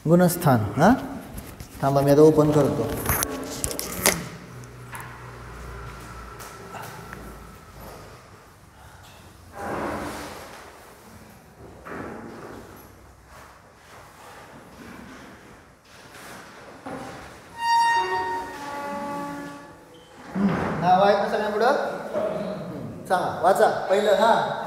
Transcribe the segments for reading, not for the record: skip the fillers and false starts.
गुणस्थान. हां थांबा मी आता ओपन करतो. नाव आहेत ना सगळ्या पुढं सांगा वाचा पहिलं. हां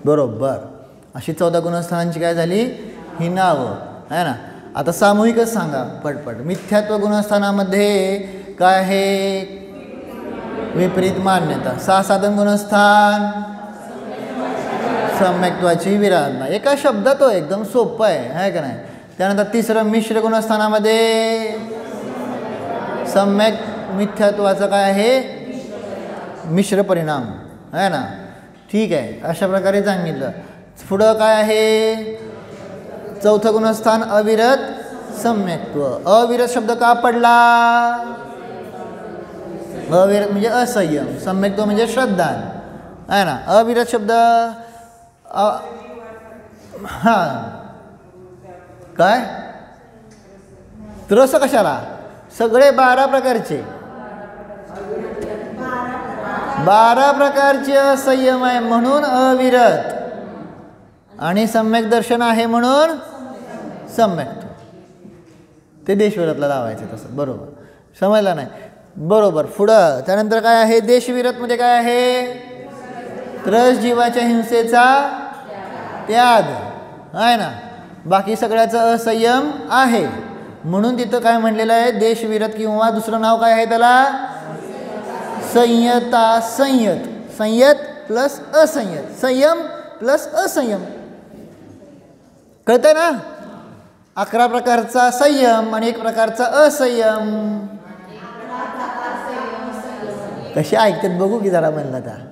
बरोबर. अशी 14 गुणस्थानांची काय झाली ही नावं आहे ना. आता सामूहिकच सांगा पटपट. मिथ्यात्व गुणस्थानामध्ये काय आहे विपरीत मान्यता. साधन गुणस्थान सम्यक्त्वाची विराधना. एका शब्दात तो एकदम सोपं आहे का नाही. त्यानंतर तिसरं मिश्र गुणस्थानामध्ये सम्यक मिथ्यात्वाचा काय आहे मिश्र परिणाम आहे ना. ठीक आहे अशा प्रकारे सांगितलं. पुढं काय आहे चौथं गुणस्थान अविरत सम्यक्त्व. अविरत शब्द का पडला. अविरत म्हणजे असंयम, सम्यक्त्व म्हणजे श्रद्धान आहे ना. अविरत शब्द हां काय त्रस कशाला सगळे 12 प्रकारचे 12 प्रकारचे असंयम आहे म्हणून अविरत आणि सम्यक दर्शन आहे म्हणून सम्यक्त्व. ते देशविरतला लावायचं तसं. बरोबर समजला नाही. बरोबर. पुढं त्यानंतर काय आहे देशविरतमध्ये काय आहे त्रस जीवाच्या हिंसेचा त्याग आहे ना. बाकी सगळ्याचं असंयम आहे म्हणून तिथं काय म्हणलेलं आहे देशविरत किंवा दुसरं नाव काय आहे त्याला संयता. संयत प्लस असंयत संयम प्लस असंयम. कळतंय ना. 11 प्रकारचा संयम आणि 1 प्रकारचा असंयम. कसे ऐकतात बघू की जरा म्हणलं तर.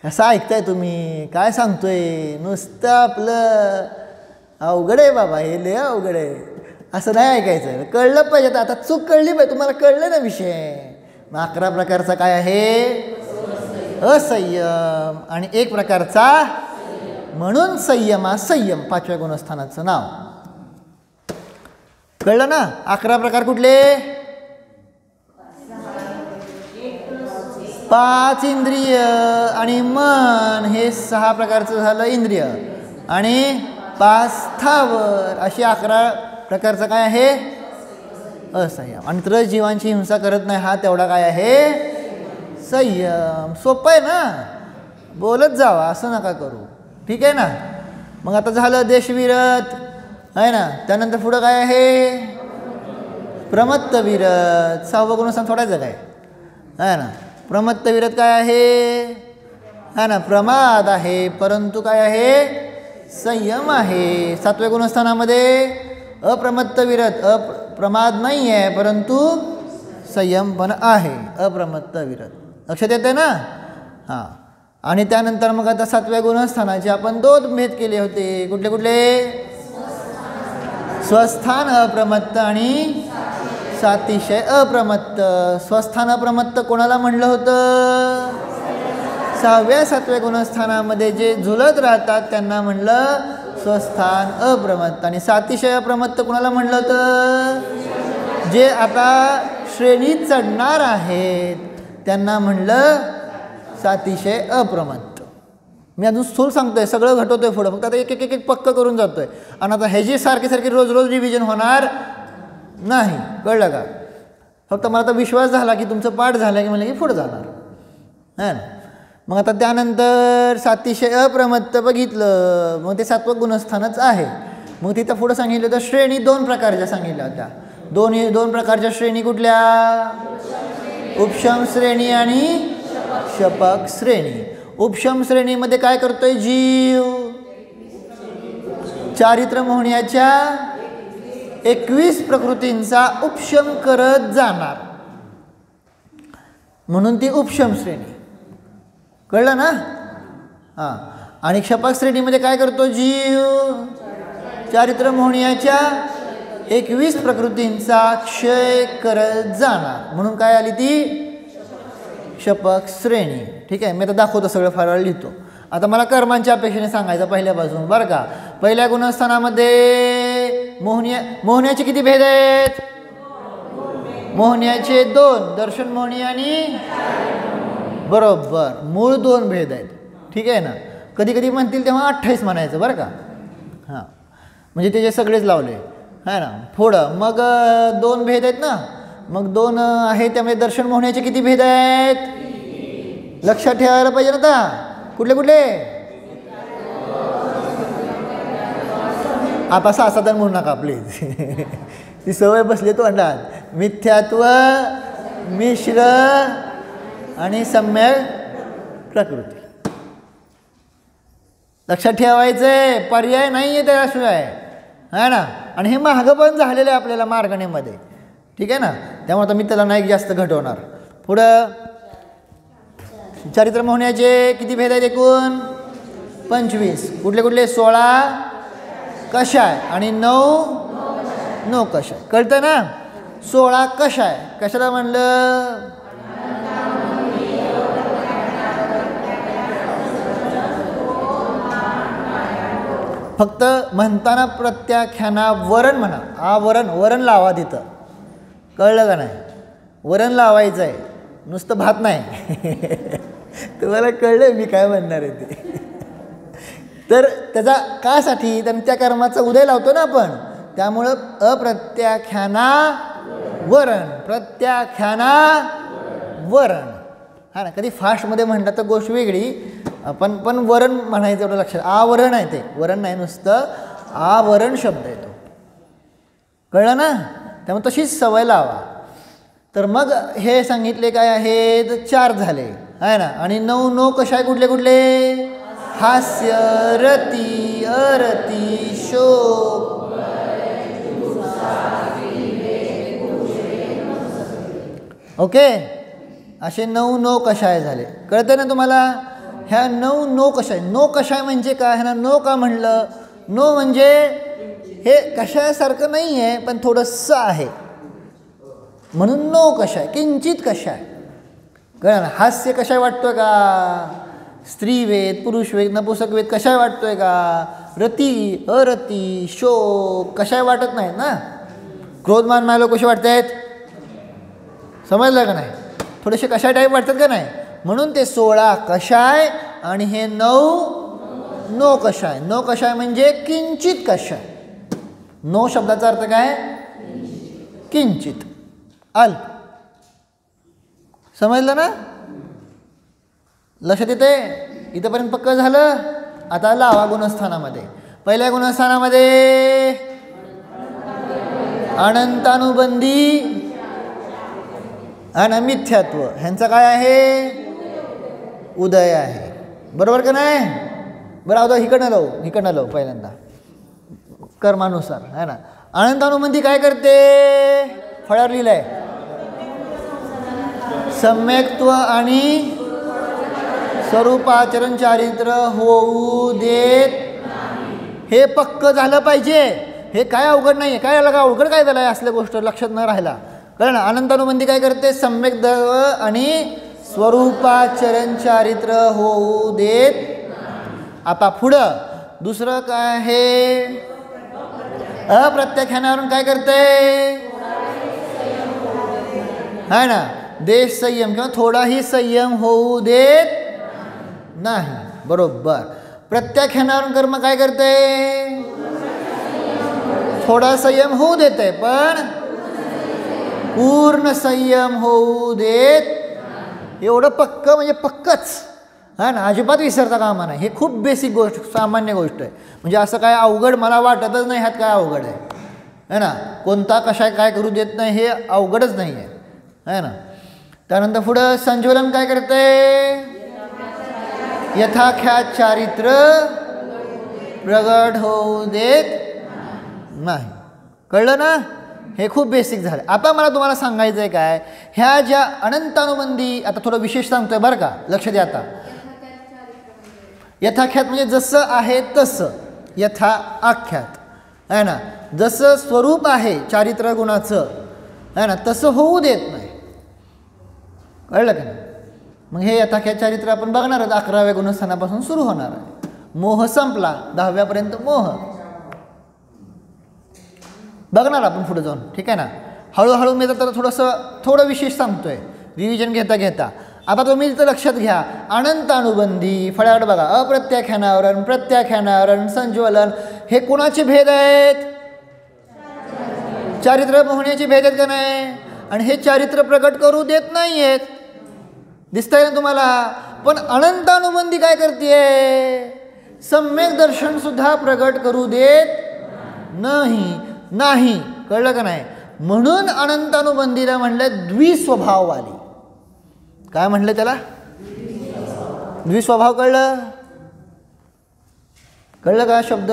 कसं ऐकताय तुम्ही काय सांगतोय नुसतं आपलं अवघड आहे बाबा हे लय अवघड आहे. असं नाही ऐकायचं. कळलं पाहिजे. आता चूक कळली पाहिजे. तुम्हाला कळलं ना विषय. मग 11 प्रकारचा काय आहे असंयम आणि 1 प्रकारचा म्हणून संयमा संयम 5व्या गुणस्थानाचं नाव. कळलं ना. 11 प्रकार कुठले 5 इंद्रिय आणि मन हे 6 प्रकारचं झालं इंद्रिय आणि 5 स्थावर अशी 11 प्रकारचं काय आहे असंयम. आणि त्रस जीवांची हिंसा करत नाही हा तेवढा काय आहे संयम. सोपं आहे ना. बोलत जावा असं नका करू. ठीक आहे ना. मग आता झालं देशविरत आहे ना. त्यानंतर पुढं काय आहे प्रमत्तविरत. 6वं गुणस्थान सोडायचं काय आहे ना. प्रमत्तविरत काय आहे ना प्रमाद आहे परंतु काय आहे संयम आहे. 7व्या गुणस्थानामध्ये अप्रमत्तविरत प्रमाद नाही आहे परंतु संयम पण आहे. अप्रमत्तविरत लक्षात येते ना. हां. आणि त्यानंतर मग आता 7व्या गुणस्थानाचे आपण 2 भेद केले होते. कुठले कुठले स्वस्थान अप्रमत्त आणि सातिशय अप्रमत्त. स्वस्थान अप्रमत्त कोणाला म्हणलं होतं 6व्या 7व्या गुणस्थानामध्ये जे झुलत राहतात त्यांना म्हणलं स्वस्थान अप्रमत्त. आणि सातिशय अप्रमत्त कोणाला म्हणलं होतं जे आता श्रेणीत चढणार आहेत त्यांना म्हणलं सातिशय अप्रमत्त. मी अजून स्थूल सांगतोय सगळं घटवतोय पुढं फक्त आता एक पक्क करून जातोय. आणि आता ह्याची सारखी रोज रिव्हिजन होणार नाही. कळलं का. फक्त मला आता विश्वास झाला की तुमचं पाठ झालं की म्हणलं की पुढं जाणार है ना. मग आता त्यानंतर सातिशय अप्रमत्त बघितलं मग ते 7वं गुणस्थानच आहे. मग तिथं पुढं सांगितलं तर श्रेणी 2 प्रकारच्या सांगितल्या होत्या. 2 प्रकारच्या श्रेणी कुठल्या उपशम श्रेणी आणि शपक श्रेणी. उपशम श्रेणीमध्ये काय करतोय जीव चारित्र मोहण्याच्या 21 प्रकृतींचा उपशम करत जाणार म्हणून ती उपशम श्रेणी. कळलं ना? हां. आणि क्षपक श्रेणीमध्ये काय करतो जीव? चारित्र मोहनियाच्या 21 प्रकृतींचा क्षय करत जाणार, म्हणून काय आली ती क्षपक श्रेणी. ठीक आहे, मी आता दाखवतो सगळं फराळ लिहितो. आता मला कर्मांच्या अपेक्षेने सांगायचं पहिल्यापासून बरं का. पहिल्या गुणस्थानामध्ये मोहनियाचे किती भेद आहेत? मोहनियाचे 2, दर्शन मोहनी आणि बरोबर मूळ 2 भेद आहेत. ठीक आहे ना. कधी कधी म्हणतील तेव्हा 28 म्हणायचं बरं का. हां, म्हणजे त्याचे सगळेच लावले आहे ना. पुढं मग 2 भेद आहेत ना, मग 2 आहे त्यामध्ये दर्शन मोहण्याचे किती भेद आहेत? लक्षात ठेवायला पाहिजे ना. आता कुठले कुठले? आता 6-7 म्हणू नका प्लीज. ती सवय बसली तो अंडात. मिथ्यात्व, मिश्र आणि सम्यक प्रकृती. लक्षात ठेवायचंय, पर्याय नाही आहे त्याशिवाय आहे ना. आणि हे महाग पण झालेलं आहे आपल्याला मार्गणेमध्ये. ठीक आहे ना. त्यामुळे आता मी त्याला नाही जास्त घटवणार. पुढं चारित्र मोहण्याचे किती भेद आहेत एकूण? 25. कुठले कुठले? 16 कषाय आणि 9 कषाय. कळतं ना? 16 कषाय कशाला म्हणलं? फक्त म्हणताना प्रत्याख्याना वरण म्हणा. वरण लावा तिथं. कळलं का नाही? वरण लावायचं आहे, नुसतं भात नाही. तुम्हाला कळलं मी काय म्हणणार आहे ते. तर त्याचा कासाठी त्या कर्माचा उदय लावतो ना आपण. त्यामुळं अप्रत्याख्याना वरण, प्रत्याख्याना वरण. हा ना. कधी फास्टमध्ये म्हटलं तर गोष्ट वेगळी, पण वरण म्हणायचं एवढं लक्षात. आवरण आहे ते, वरण नाही, नुसतं आवरण शब्द येतो. कळलं ना? त्यामुळे तशीच सवय लावा. तर मग हे सांगितले काय आहेत? 4 झाले आहे ना. आणि 9 कशाय? कुठले कुठले? हास्य, रती, अरती, शोक. ओके, असे 9 कशाय झाले. कळतं ना तुम्हाला? ह्या 9 कशाय. कशाय म्हणजे काय? ह्या 9 का म्हणलं? म्हणजे हे कशायासारखं नाही आहे, पण थोडंसं आहे म्हणून 9 कशाय, किंचित कशाय. कळलं ना? हास्य कशाय वाटतोय का? स्त्रीवेद, पुरुषवेद, नपुंसकवेद कशाय वाटतोय का? रती, अरती, शोक कशाय वाटत नाहीत ना. क्रोधमान मायलो कसे वाटत आहेत? समजलं का नाही? थोडेसे कशाय टाईप वाटतात का नाही. म्हणून ते 16 कशाय आणि हे 9 कशाय. 9 कशाय म्हणजे किंचित कशाय. 9 शब्दाचा अर्थ काय? किंचित, अल्प. समजलं ना? लक्षात येते? इथंपर्यंत पक्क झालं. आता लावा गुणस्थानामध्ये. पहिल्या गुणस्थानामध्ये अनंतानुबंधी आणि मिथ्यात्व ह्यांचं काय आहे? उदय आहे. बरोबर का नाही? बरं, आता इकडनं लावू पहिल्यांदा कर्मानुसार आहे ना. अनंतानुबंधी काय करते? फळावर लिहिलंय सम्यक्त्व आणि स्वरूपाचरण चारित्र होऊ देत. हे पक्क झालं पाहिजे. हे काय अवघड नाही आहे. काय आलं का अवघड काय झालं आहे? असल्या गोष्ट लक्षात न राहिला. कळलं ना? अनंतानुबंधी काय करते? सम्यक देव आणि स्वरूपाचरण चारित्र होऊ देत. आता पुढं दुसरं काय आहे? अप्रत्याख्यानावरून काय करते? है ना. देश संयम किंवा थोडाही संयम होऊ देत नाही. बरोबर. प्रत्याख्यानावरून कर्म काय करते? थोडा संयम होऊ देते, पण पूर्ण संयम होऊ देत. एवढं पक्क म्हणजे पक्कच. हा ना. अजिबात विसरता कामा नाही. हे खूप बेसिक गोष्ट, सामान्य गोष्ट आहे. म्हणजे असं काय अवघड मला वाटतच नाही. ह्यात काय अवघड आहे? है ना. कोणता कशाय काय करू देत नाही हे अवघडच नाही आहे. है ना. त्यानंतर पुढं संज्वलन काय करते? यथाख्यात चारित्र प्रगट होऊ देत नाही. कळलं ना? हे खूप बेसिक झालं. आता मला तुम्हाला सांगायचं आहे काय, ह्या ज्या अनंतानुबंधी, आता थोडं विशेष सांगतोय बरं का, लक्ष द्या. आता यथाख्यात म्हणजे जसं आहे तसं, यथा आख्यात आहे ना, जसं स्वरूप आहे चारित्र गुणाचं आहे ना तसं होऊ देत नाही. कळलं का नाही? मग हे यथाख्यात चारित्र आपण बघणार आहोत. 11व्या गुणस्थानापासून सुरू होणार आहे. मोह संपला, 10व्यापर्यंत मोह बघणार आपण पुढे जाऊन. ठीक आहे ना. हळूहळू मी तर थोडं विशेष सांगतोय रिव्हिजन घेता घेता. आता तुम्ही इथं लक्षात घ्या, अनंत अनुबंधी फळ्याकडे बघा. अप्रत्याख्यानावरण, प्रत्याख्यानावरण, संज्वलन हे कोणाचे भेद आहेत? चारित्र मोहण्याचे भेद आहेत का नाही? आणि हे चारित्र प्रकट करू देत नाही आहेत. दिसतंय ना तुम्हाला? पण अनंत अनुबंधी काय करते? सम्यक दर्शन सुद्धा प्रकट करू देत नाही. कळलं का नाही? म्हणून अनंत अनुबंधीला म्हणलं द्विस्वभाववाली. काय म्हणलं त्याला? द्विस्वभाव. कळलं का शब्द?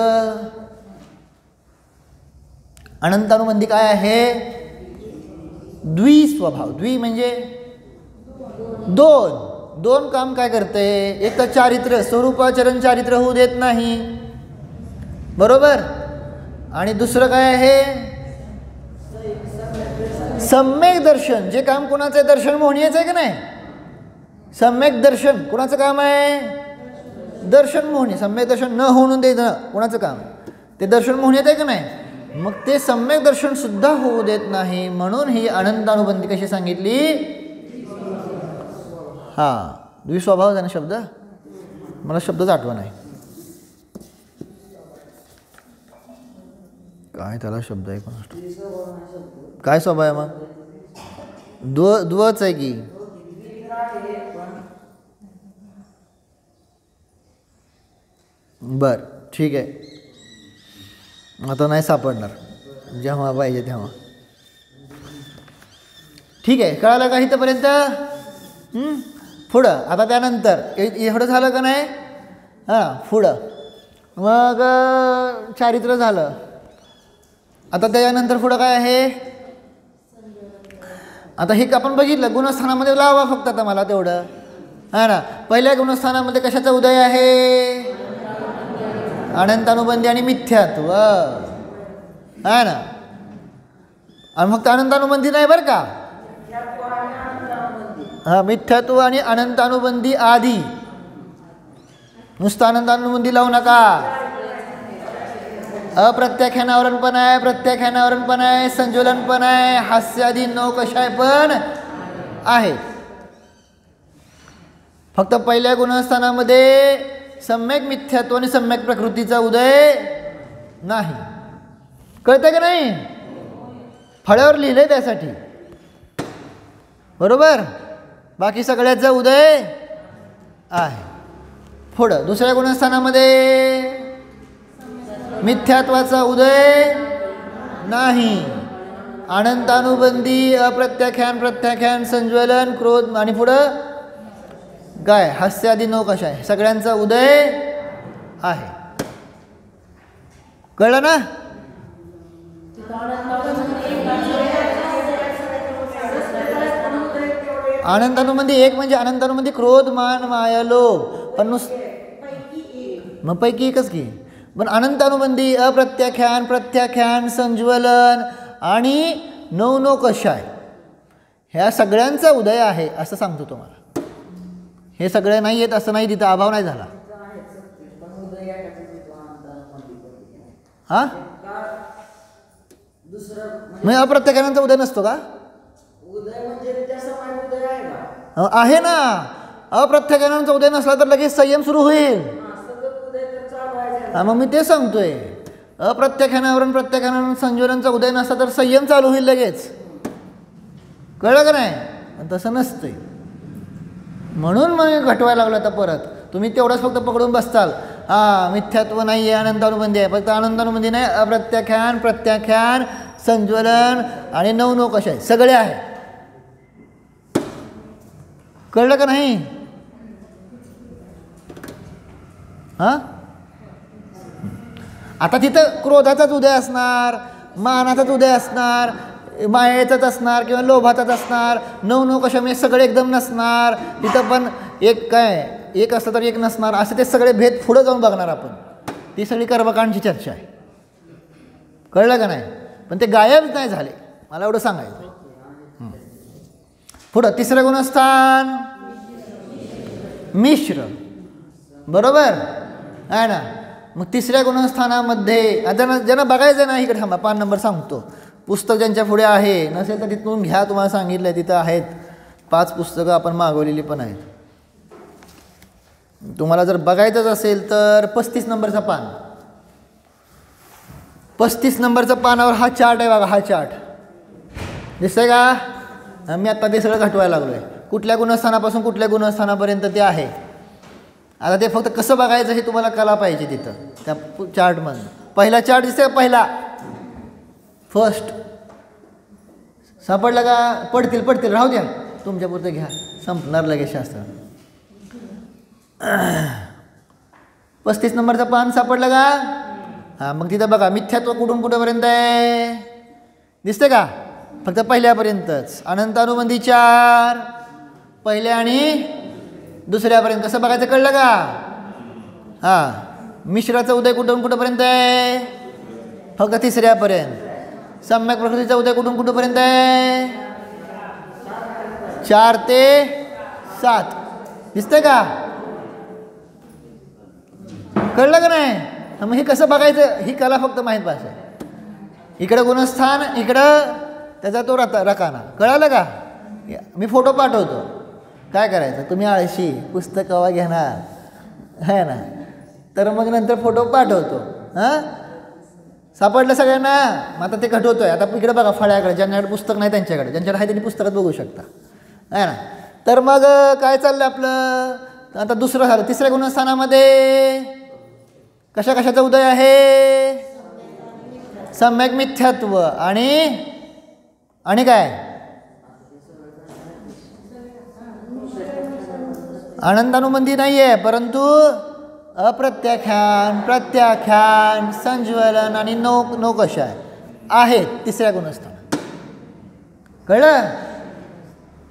अनंत अनुबंधी काय आहे? द्विस्वभाव. द्वि म्हणजे दोन काम काय करते? एक तर चारित्र स्वरूपाचरण चारित्र होऊ देत नाही, बरोबर. आणि दुसरं काय आहे? सम्यक दर्शन. जे काम कोणाचं आहे? दर्शन मोहनीयच आहे का नाही? सम्यक दर्शन कोणाचं काम आहे? दर्शन मोहनी. सम्यक दर्शन न होऊन देणं कोणाचं काम? ते दर्शन मोहनीयत आहे का नाही? मग ते सम्यक दर्शन सुद्धा होऊ देत नाही. म्हणून ही अनंत अनुबंधी कशी सांगितली? हां, द्विस्वभाव आहे ना शब्द. मला शब्दच आठवण आहे. काय त्याला शब्द आहे कोणाष्ट? काय स्वभाव आहे मग? द्वच आहे की? बर, ठीक आहे. आता नाही सापडणार, जेव्हा पाहिजे तेव्हा. ठीक आहे, कळालं का इथंपर्यंत? पुढं आता त्यानंतर एवढं झालं का नाही? हां, पुढं मग चारित्र झालं. आता त्याच्यानंतर पुढं काय आहे? आता हे आपण बघितलं गुणस्थानामध्ये लावा फक्त आता मला तेवढं. हा ना, पहिल्या गुणस्थानामध्ये कशाचा उदय आहे? अनंत अनुबंधी आणि मिथ्यात्व. हा ना, आणि फक्त अनंत अनुबंधी नाही बरं का. हा, मिथ्यात्व आणि अनंत अनुबंधी आधी. नुसतं अनंत अनुबंधी लावू नका. अप्रत्याख्यानावरण पण आहे, प्रत्याख्यानावरण पण आहे, संज्वलन पण आहे, हास्यादी नौकशाय पण आहे. फक्त पहिल्या गुणस्थानामध्ये सम्यक मिथ्यात्व आणि सम्यक प्रकृतीचा उदय नाही. कळतं का नाही? फळ्यावर लिहिलंय त्यासाठी, बरोबर. बाकी सगळ्याचा उदय आहे. पुढं दुसऱ्या गुणस्थानामध्ये मिथ्यात्वाचा उदय नाही. अनंत अनुबंधी, अप्रत्याख्यान, प्रत्याख्यान, संज्वलन, क्रोध आणि पुढं काय? हास्यादी नौकशा आहे, सगळ्यांचा उदय आहे. कळलं ना? अनंत अनुबंधी एक म्हणजे अनंत अनुबंधी क्रोध, मान, माया, लोभ. पण मग पैकी एकच की. पण अनंत अनुबंधी अप्रत्याख्यान, प्रत्याख्यान, संज्वलन आणि नौकशाय ह्या सगळ्यांचा उदय आहे असं सांगतो तुम्हाला. हे सगळे नाही आहेत असं नाही, तिथं अभाव नाही झाला. हा, म्हणजे अप्रत्याख्यानांचा उदय नसतो का? आहे ना. अप्रत्याख्यानांचा उदय नसला तर लगेच संयम सुरू होईल. मग मी ते सांगतोय, अप्रत्याख्यानावरून प्रत्याख्यानावरून संज्वलनाचा उदय नसला तर संयम चालू होईल लगेच. कळलं का नाही? तसं नसतंय. म्हणून मग घटवायला लागलं. आता परत तुम्ही तेवढंच फक्त पकडून बसताल. हां, मिथ्यात्व नाही आहे, अनंत अनुबंधी आहे. फक्त अनंत अनुबंधी नाही, अप्रत्याख्यान, प्रत्याख्यान, संज्वलन आणि नौकशा आहे, सगळे आहे. कळलं का नाही? हां, आता तिथं क्रोधाचाच उदय असणार, मानाचाच उदय असणार, मायेचाच असणार किंवा लोभाचाच असणार. नौकशा म्हणजे सगळे एकदम नसणार. तिथं पण एक काय एक असलं तर एक नसणार, असे ते सगळे भेद पुढं जाऊन बघणार आपण. ती सगळी कर्मकांडची चर्चा आहे. कळलं का नाही? पण ते गायब नाही झाले, मला एवढं सांगायचं. पुढं तिसरं गुणस्थान मिश्र, बरोबर आहे ना. मग तिसऱ्या गुणस्थानामध्ये आता ज्यांना बघायचं ना, इकडे थांबा, 5 नंबर सांगतो. पुस्तक ज्यांच्या पुढे आहे, नसेल तर तिथून घ्या, तुम्हाला सांगितलं आहे तिथं आहेत 5 पुस्तकं आपण मागवलेली पण आहेत. तुम्हाला जर बघायचंच असेल तर 35 नंबरचा पान, 35 नंबरच्या पानावर हा चार्ट आहे बघा. हा चार्ट दिसतंय का? मी आत्ता ते सगळं घटवायला लागलो आहे, कुठल्या गुणस्थानापासून कुठल्या गुणस्थानापर्यंत ते आहे. आता ते फक्त कसं बघायचं हे तुम्हाला कला पाहिजे तिथं त्या चार्टमध्ये. पहिला चार्ट दिसतंय, पहिला फर्स्ट सापडलं का? पडतील राहू द्या, तुमच्यापुरतं घ्या, संपणार लगेच शास्त्र. 35 नंबरचं पान सापडलं का? हां, मग तिथं बघा मिथ्यात्व कुठून कुठंपर्यंत आहे दिसते का? फक्त पहिल्यापर्यंतच. अनंतानुबंधी 4 पहिल्या आणि दुसऱ्यापर्यंत. कसं बघायचं कळलं का? हां, मिश्राचा उदय कुठून कुठंपर्यंत आहे? फक्त तिसऱ्यापर्यंत. सम्यक प्रकृतीचा उदय कुठून कुठंपर्यंत आहे? 4 ते 7 दिसतंय का? कळलं का नाही? मग हे कसं बघायचं ही कला फक्त माहीत पाहिजे. इकडं गुणस्थान, इकडं त्याचा तो रकाना. कळालं का? मी फोटो पाठवतो, काय करायचं? तुम्ही आळशी पुस्तक केव्हा घेणार आहे ना, तर मग नंतर फोटो पाठवतो. हां, सापडलं सगळ्यांना? मग आता ते घटवतो आहे. आता इकडे बघा फळ्याकडे, ज्यांच्याकडे पुस्तक नाही त्यांच्याकडे, ज्यांच्याकडे आहे त्यांनी पुस्तकात बघू शकता आहे ना. तर मग काय चाललं आपलं? आता दुसरं झालं. तिसऱ्या गुणस्थानामध्ये कशा कशाचा उदय आहे? सम्यक मिथ्यात्व आणि काय? आनंदानुबंधी नाही आहे, परंतु अप्रत्याख्यान, प्रत्याख्यान, संज्वलन आणि नौकशा आहेत तिसऱ्या गुणस्थानात. कळलं?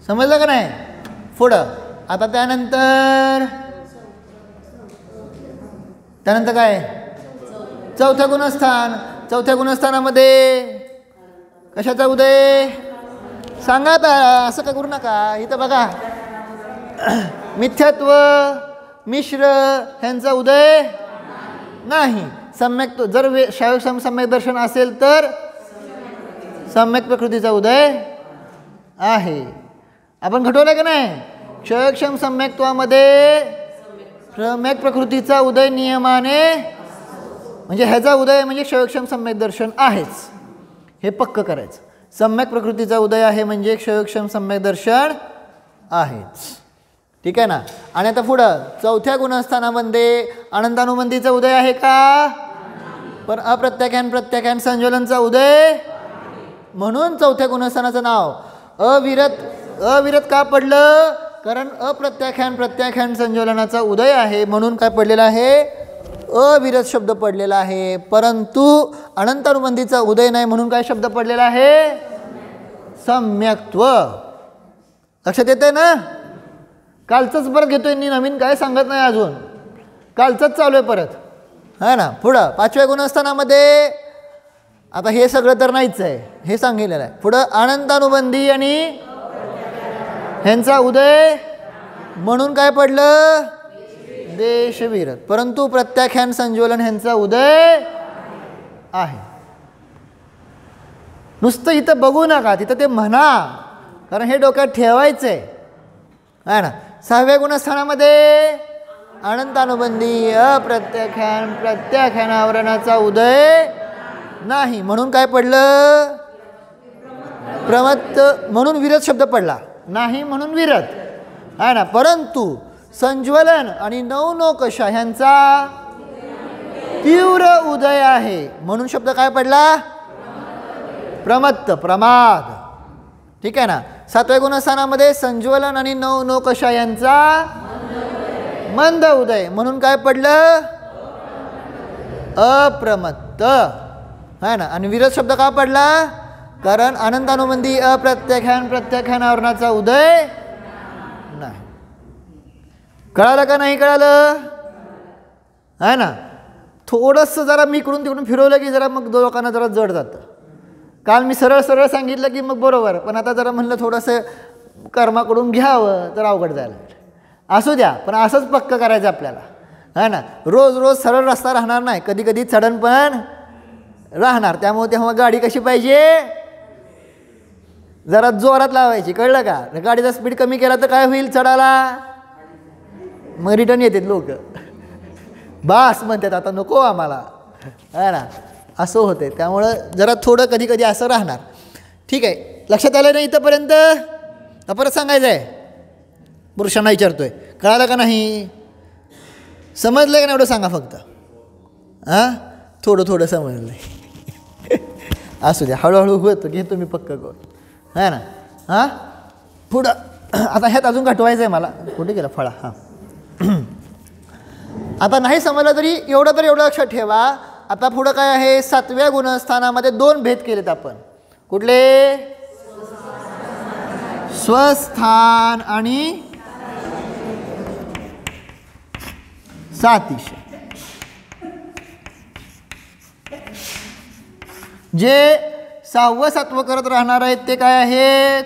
समजलं का नाही? पुढं आता त्यानंतर काय? चौथ्या गुणस्थान. चौथ्या गुणस्थानामध्ये कशाचा उदय सांगा आता, असं काय करू नका. इथं बघा मिथ्यात्व, मिश्र ह्यांचा उदय नाही. सम्यक तो जर शायोक्षम सम्यक दर्शन असेल तर सम्यक प्रकृतीचा उदय आहे. आपण घटवलं का नाही? क्षयक्षम सम्यक्त्वामध्ये सम्यक प्रकृतीचा उदय नियमाने, म्हणजे ह्याचा उदय म्हणजे क्षयक्षम सम्यक दर्शन आहेच, हे पक्क करायचं. सम्यक प्रकृतीचा उदय आहे म्हणजे क्षयक्षम सम्यक दर्शन आहेच. ठीक आहे ना. आणि आता पुढं चौथ्या गुणस्थानामध्ये अनंतानुबंधीचा उदय आहे का? पण अप्रत्याख्यान, प्रत्याख्यान, संज्वलनचा उदय, म्हणून चौथ्या गुणस्थानाचं नाव अविरत का पडलं? कारण अप्रत्याख्यान, प्रत्याख्यान, संज्वलनाचा उदय आहे म्हणून काय पडलेला आहे? अविरत शब्द पडलेला आहे. परंतु अनंतानुबंधीचा उदय नाही म्हणून काय शब्द पडलेला आहे? सम्यक्त्व. लक्षात येते ना? कालचंच परत घेतोय, नवीन काय सांगत नाही अजून, कालचंच चालू आहे परत है ना. पुढं 5व्या गुणस्थानामध्ये आता हे सगळं तर नाहीच आहे, हे सांगितलेलं आहे. पुढं अनंतानुबंधी आणि ह्यांचा उदय म्हणून काय पडलं? देशविरत. परंतु प्रत्याख्यान, संज्वलन ह्यांचा उदय आहे. नुसतं इथं बघू नका, तिथं ते म्हणा, कारण हे डोक्यात ठेवायचं आहे ना. 6व्या गुणस्थानामध्ये अनंतानुबंधी, अप्रत्याख्यान, प्रत्याख्यान आवरणाचा उदय नाही म्हणून काय पडलं? प्रमत्त, म्हणून विरत शब्द पडला. नाही म्हणून विरत आहे ना. परंतु संज्वलन आणि नौकशा ह्यांचा तीव्र उदय आहे म्हणून शब्द काय पडला? प्रमत्त, प्रमाद. ठीक आहे ना. 7व्या गुणस्थानामध्ये संज्वलन आणि नौकशा यांचा मंद उदय म्हणून काय पडलं? अप्रमत्त है ना. आणि विरत शब्द का पडला? कारण अनंतानुबंधी, अप्रत्याख्यान, प्रत्याख्यान आवरणाचा उदय नाही. कळालं का नाही कळालं? आहे ना. थोडंसं जरा मी इकडून तिकडून फिरवलं की जरा मग लोकांना जरा जड जातं. काल मी सरळ सरळ सांगितलं की मग बरोबर, पण आता जरा म्हणलं थोडंसं कर्माकडून घ्यावं तर अवघड जायला लागलं. असू द्या, पण असंच पक्क करायचं आपल्याला. है ना. रोज रोज सरळ रस्ता राहणार नाही, कधी कधी चढण पण राहणार. त्यामुळे तेव्हा गाडी कशी पाहिजे, जरा जोरात लावायची. कळलं का? गाडीचा स्पीड कमी केला तर काय होईल, चढाला मग रिटर्न येतात लोक, बास म्हणतात आता नको आम्हाला. है ना. असं होते. त्यामुळं जरा थोडं कधी कधी असं राहणार. ठीक आहे, लक्षात आलं नाही इथंपर्यंत? परत सांगायचं आहे, पुरुषांना विचारतोय. कळालं का नाही? समजलं का नाही एवढं सांगा फक्त. हां, थोडं थोडं समजलं आहे. असू द्या, हळूहळू होतं घेतो मी पक्क करून. है ना. हां, पुढं आता ह्यात अजून गाठवायचं आहे मला. कुठे गेला फळा? हां, आता नाही समजलं तरी एवढं लक्षात ठेवा. आता पुढं काय आहे, 7व्या गुणस्थानामध्ये 2 भेद केलेत आपण. कुठले? स्वस्थान आणि सातिशय. जे 6वं 7वं करत राहणार आहेत ते काय आहेत,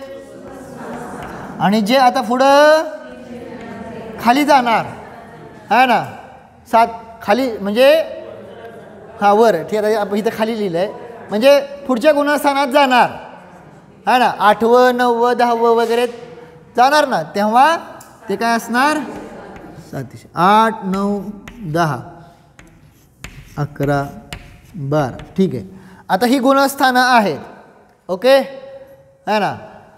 आणि जे आता पुढं खाली जाणार आहे ना, 7 खाली म्हणजे हां वर, ठीक आहे. आपण इथं खाली लिहिलं आहे म्हणजे पुढच्या गुणस्थानात जाणार आहे ना. 8वं 9वं 10वं वगैरे जाणार ना, तेव्हा ते काय असणार, 700. 8 9 10 11 12. ठीक आहे. आता ही गुणस्थानं आहेत. ओके आहे ना.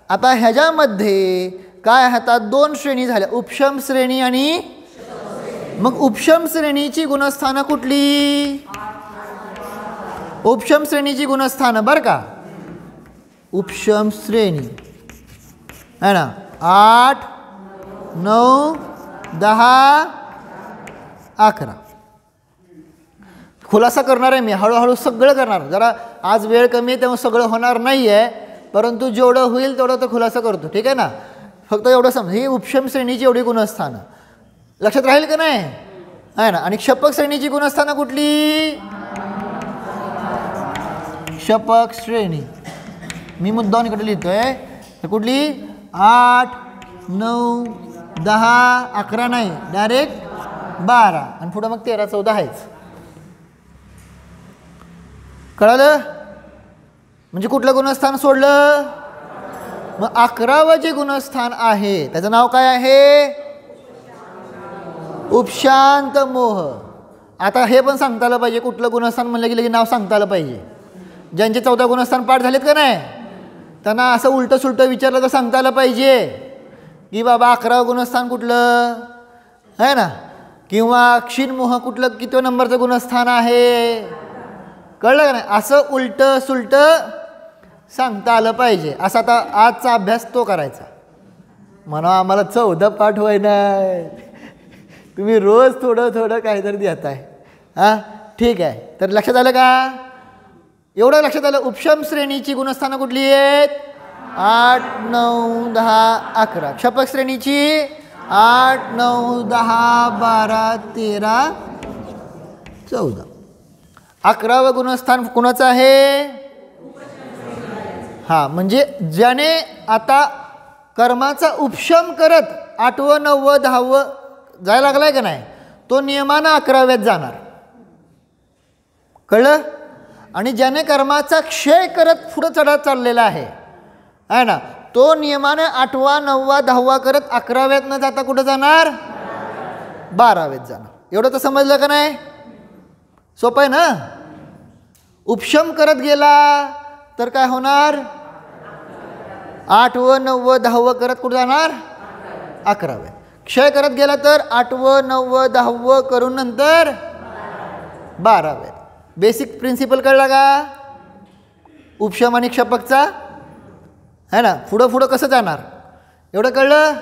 आता ह्याच्यामध्ये काय आता 2 श्रेणी झाल्या, उपशम श्रेणी आणि मग उपशम श्रेणीची गुणस्थानं कुठली? उपशम श्रेणीची गुणस्थानं बरं का, उपशम श्रेणी आहे ना. 8 9 10 11. खुलासा करणार आहे मी, हळूहळू सगळं करणार. जरा आज वेळ कमी आहे तेव्हा सगळं होणार नाही आहे, परंतु जेवढं होईल तेवढं तर खुलासा करतो. ठीक आहे ना. फक्त एवढं समज, ही उपशम श्रेणीची एवढी गुणस्थानं लक्षात राहील का नाही, आहे ना. आणि शपक श्रेणीची गुणस्थानं कुठली? शपक श्रेणी मी मुद्दाम इकडे लिहितोय. कुठली? 8 9 10 11 नाही, डायरेक्ट 12 आणि पुढं मग 13 14 आहेच. कळालं? म्हणजे कुठलं गुणस्थान सोडलं? मग 11वं जे गुणस्थान आहे त्याचं नाव काय आहे? उपशांत मोह. आता हे पण सांगता आलं पाहिजे, कुठलं गुणस्थान म्हणलं गेलं की नाव सांगता आलं पाहिजे. ज्यांचे 14 गुणस्थान पाठ झालेत का नाही त्यांना असं उलटं सुलटं विचारलं तर सांगता आलं पाहिजे की बाबा 11वं गुणस्थान कुठलं आहे ना, किंवा क्षीणमोह कुठलं किती नंबरचं गुणस्थान आहे. कळलं का नाही? असं उलटं सुलटं सांगता आलं पाहिजे. असा आता आजचा अभ्यास तो करायचा. म्हणा आम्हाला 14 पाठ होय नाही, तुम्ही रोज थोडं थोडं काहीतरी देताय. हां ठीक आहे. तर लक्षात आलं का? एवढं लक्षात आलं. उपशम श्रेणीची गुणस्थानं कुठली आहेत? 8 9 10 11. शपक श्रेणीची 8 9 10 12 13 14. 11वं गुणस्थान कुणाचं आहे? हां, म्हणजे ज्याने आता कर्माचा उपशम करत 8वं 9वं 10वं जायला लागलाय का नाही, तो नियमानं 11व्यात जाणार. कळलं? आणि ज्याने कर्माचा क्षय करत पुढं चढत चाललेला आहे ना, तो नियमाने 8वा 9वा 10वा करत 11व्यात न जाता कुठं जाणार? 12व्यात जाणार. एवढं तर समजलं का नाही? सोपं आहे ना. उपशम करत गेला तर काय होणार? 8वं 9वं 10वं करत कुठं जाणार? 11व्यात. क्षय करत गेला तर 8वं 9वं 10वं करून नंतर 12व्यात. बेसिक प्रिन्सिपल कळला का उपशम आणि क्षपकचा? है ना. पुढं पुढं कसं जाणार एवढं कळलं?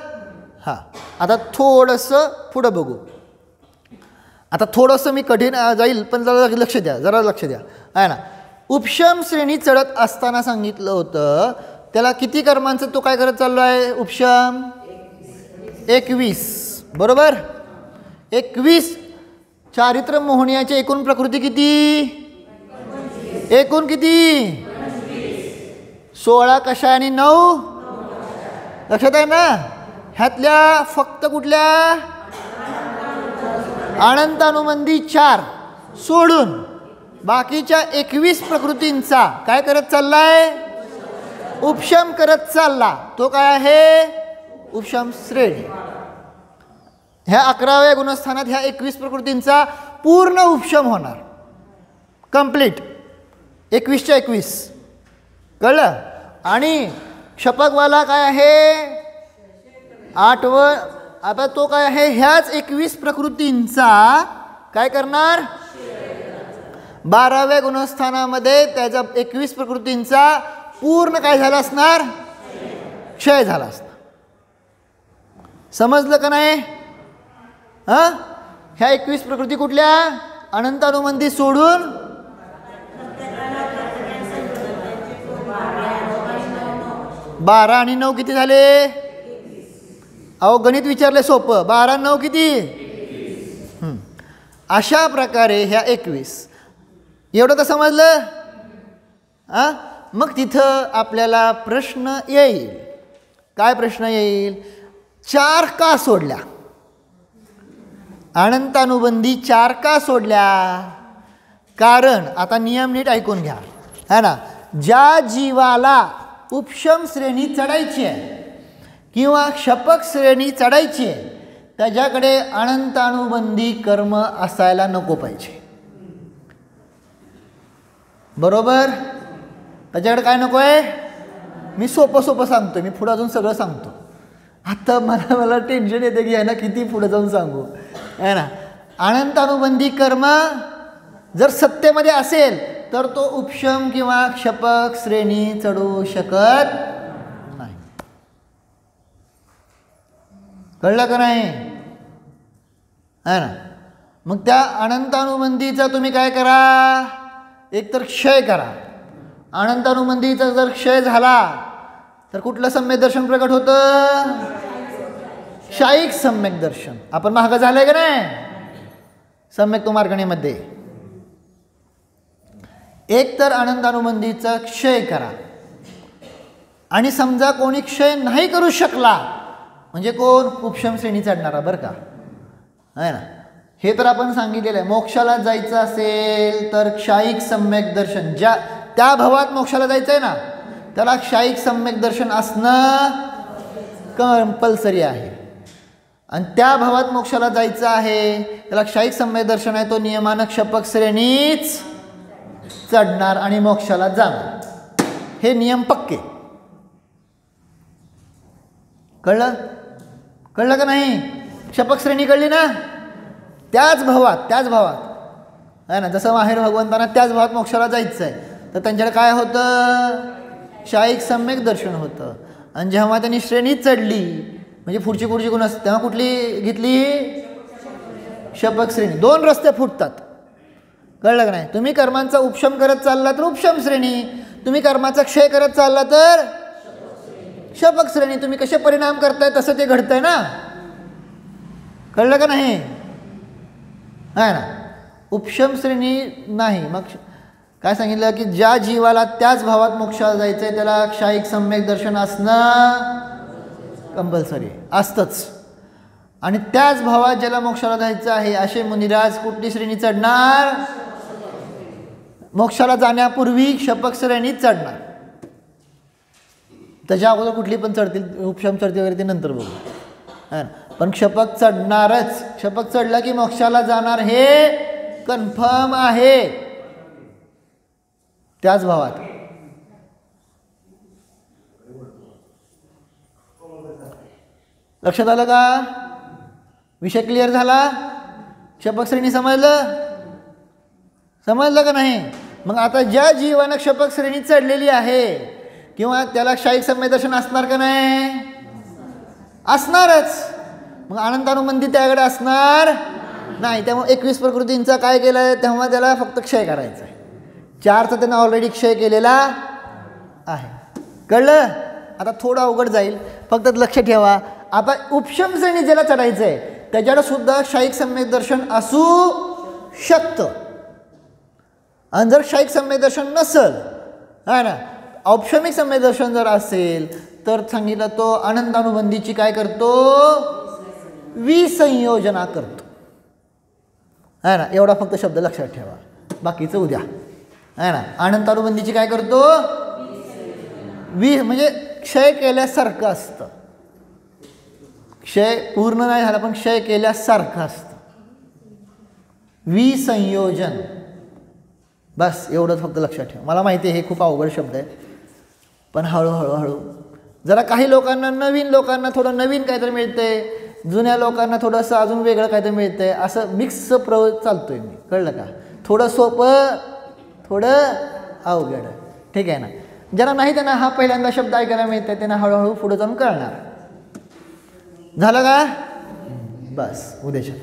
हां. आता थोडंसं पुढं बघू. आता थोडंसं मी कठीण जाईल पण जरा लक्ष द्या, जरा लक्ष द्या. आहे ना. उपशम श्रेणी चढत असताना सांगितलं होतं त्याला किती कर्मांचं तो काय करत चाललो आहे? उपशम 21. बरोबर. 21 चारित्र मोहनियाची एकूण प्रकृती किती? एकूण किती? 16 कशा आणि 9 लक्षात आहे ना. ह्यातल्या फक्त कुठल्या अनंतानुबंधी 4 सोडून बाकीच्या 21 प्रकृतींचा काय करत चाललाय? उपशम करत चालला. तो काय आहे? उपशम श्रेणी. ह्या 11व्या गुणस्थानात ह्या 21 प्रकृतींचा पूर्ण उपशम होणार. कंप्लीट 21च्या 21. कळलं. आणि शपकवाला काय आहे? 8वं. आता तो काय आहे? ह्याच 21 प्रकृतींचा काय करणार? 12व्या गुणस्थानामध्ये त्याचा 21 प्रकृतींचा पूर्ण काय झाला असणार? क्षय झाला असणार. समजलं का नाही? ह्या 21 प्रकृती कुठल्या? अनंतानुबंधी सोडून 12 आणि 9 किती झाले? अहो गणित विचारले सोपं. 12 आणि 9 किती? अशा प्रकारे ह्या 21. एवढं तर समजलं. मग तिथं आपल्याला प्रश्न येईल. काय प्रश्न येईल? 4 का सोडल्या? अनंतानुबंधी 4 का सोडल्या? कारण आता नियम नीट ऐकून घ्या है ना. ज्या जीवाला उपशम श्रेणी चढायची आहे किंवा क्षपक श्रेणी चढायची आहे त्याच्याकडे अनंतानुबंधी कर्म असायला नको पाहिजे. बरोबर. त्याच्याकडे काय नको आहे? मी सोपं सांगतो. मी पुढं अजून सगळं सांगतो. आता मला टेन्शन येते की आहे ना किती पुढे जाऊन सांगू आहे ना. अनंतानुबंधी कर्म जर सत्तेमध्ये असेल तर तो उपशम किंवा क्षपक श्रेणी चढू शकत नाही. कळलं का नाही? आहे ना. मग त्या अनंतानुबंधीचा तुम्ही काय करा? एकतर क्षय करा. अनंतानुबंधीचा जर क्षय झाला तर कुठलं सम्यक दर्शन प्रकट होतं? शाईक सम्यक दर्शन. आपण महाग झालंय का नाही सम्यक तो मार्गणीमध्ये. एक तर अनंतानुबंधीचा क्षय करा. आणि समजा कोणी क्षय नाही करू शकला म्हणजे कोण? उपशम श्रेणी चढणारा बरं का आहे ना. हे तर आपण सांगितलेलं आहे. मोक्षाला जायचं असेल तर क्षायिक सम्यक दर्शन ज्या त्या भावात मोक्षाला जायचं आहे ना त्याला क्षायिक सम्यक दर्शन असणं कंपल्सरी आहे. आणि त्या भावात मोक्षाला जायचं आहे त्याला क्षायिक सम्यक दर्शन आहे तो नियमानं क्षपक श्रेणीच चढणार आणि मोक्षाला जाणार. हे नियम पक्के. कळलं? कळलं का नाही? क्षपक श्रेणी कळली ना. त्याच भावात आहे ना. जसं माहेर भगवंतांना त्याच भावात मोक्षाला जायचं आहे तर त्यांच्याकडे काय होतं? क्षायिक सम्यक दर्शन होतं. आणि जेव्हा त्यांनी श्रेणी चढली म्हणजे पुढची गुण असते तेव्हा कुठली घेतली? क्षपक श्रेणी. 2 रस्ते फुटतात. कळलं का नाही? तुम्ही कर्मांचा उपशम करत चालला तर उपशम श्रेणी. तुम्ही कर्माचा क्षय करत चालला तर क्षपक श्रेणी. तुम्ही कसे परिणाम करताय तसं ते घडतंय ना. कळलं का नाही? आहे ना. उपशम श्रेणी नाही. मग काय सांगितलं की ज्या जीवाला त्याच भावात मोक्षाला जायचं आहे त्याला क्षायिक सम्यक दर्शन असणं कंपल्सरी असतंच. आणि त्याच भावात ज्याला मोक्षाला जायचं आहे असे मुनिराज कुठली श्रेणी चढणार? मोक्षाला जाण्यापूर्वी क्षपक श्रेणी चढणार. त्याच्या अगोदर कुठली पण चढतील उपशम चढते वगैरे ते नंतर बघू. पण क्षपक चढणारच. क्षपक चढला की मोक्षाला जाणार हे कन्फर्म आहे त्याच भावात. लक्षात आलं का? विषय क्लिअर झाला? क्षपक श्रेणी समजलं का नाही? मग आता ज्या जीवानं क्षपक श्रेणी चढलेली आहे किंवा त्याला क्षायिक सम्यक दर्शन असणार का नाही? असणारच. मग अनंतानुबंधी त्याकडे असणार नाही. त्यामुळे 21 प्रकृतींचा काय केलं आहे तेव्हा त्याला फक्त क्षय करायचा आहे. 4चा त्यानं ऑलरेडी क्षय केलेला आहे. कळलं? आता थोडं अवघड जाईल फक्त लक्ष ठेवा. आता उपशम श्रेणी ज्याला चढायचं आहे त्याच्याकडे सुद्धा शाईक सम्यक दर्शन असू शकतं. आणि जर शाईक सम्यक दर्शन नसेल, हा ना, औपशमिक सम्यक दर्शन जर असेल तर सांगितलं तो अनंतानुबंधीची काय करतो, विसंयोजना करतो. है ना, एवढा फक्त शब्द लक्षात ठेवा, बाकीचं उद्या. है ना, अनंतानुबंधीची काय करतो, म्हणजे क्षय केल्यासारखं असतं. क्षय पूर्ण नाही झाला पण क्षय केल्यासारखं असतं. विसंयोजन, बस एवढंच फक्त लक्षात ठेवा. मला माहिती आहे हे खूप अवघड शब्द आहे, पण हळूहळू जरा काही लोकांना, नवीन लोकांना थोडं नवीन काहीतरी मिळतंय, जुन्या लोकांना थोडंसं अजून वेगळं काहीतरी मिळतंय, असं मिक्स चालतोय मी, कळलं का. थोडं सोपं, थोडं अवघड, ठीक आहे ना. ज्यांना नाही त्यांना हा पहिल्यांदा शब्द ऐकायला मिळत आहे, त्यांना हळूहळू पुढे जाऊन कळणार. झालं का, बस उद्याच्या